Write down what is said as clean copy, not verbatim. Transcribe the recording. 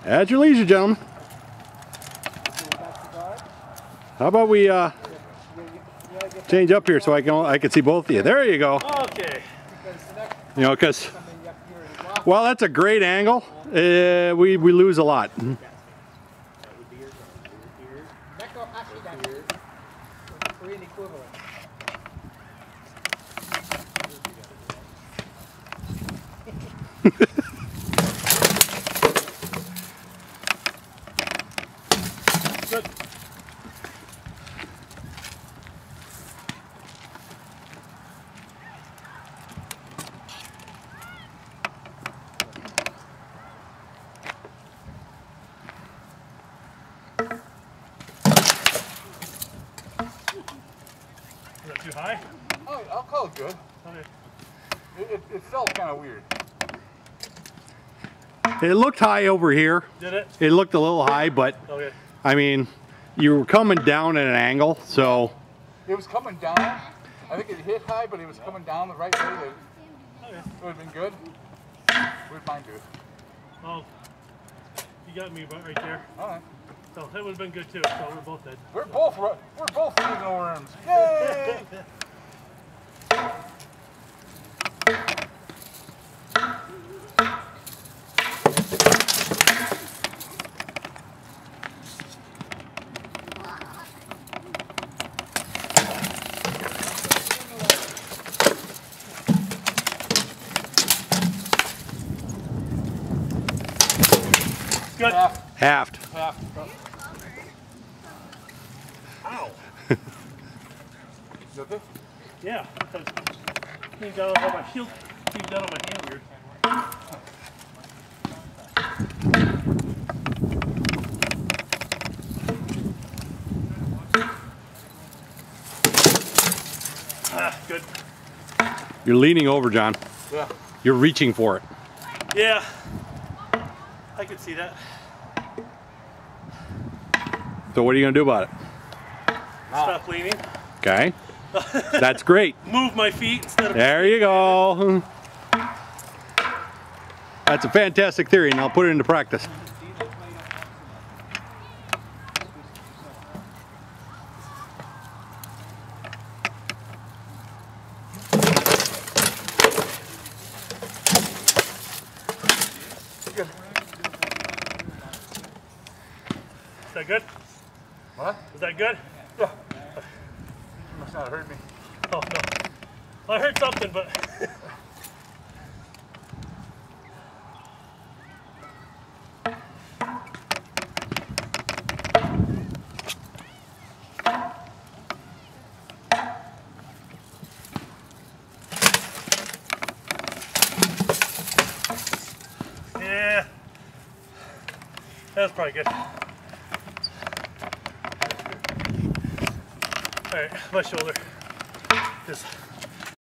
At your leisure, gentlemen. How about we change up here so I can see both of you. There you go. Okay. You know, because well, that's a great angle. We lose a lot. Good. Is that too high? Oh, I'll call it good. Okay. It felt kind of weird. It looked high over here. Did it? It looked a little high, but Okay. I mean, you were coming down at an angle, so. It was coming down. I think it hit high, but it was coming down the right way. Okay. It would have been good. We'd mind do it. Well, you got me right there. All right. So that would have been good too. So we're both dead. We're both eating worms. Yay! Good. Halved. Half. Ow. Is that this? Yeah. Came down on my shield. Came down on my hand weird. Ah, good. You're leaning over, John. Yeah. You're reaching for it. Yeah. I could see that. So what are you going to do about it? Stop leaning. Okay. That's great. Move my feet instead of. There you go. That's a fantastic theory, and I'll put it into practice. Is that good? What? Is that good? Yeah. Must not have hurt me. Oh no. Well, I heard something, but. Yeah. That's probably good. Alright, my shoulder. Just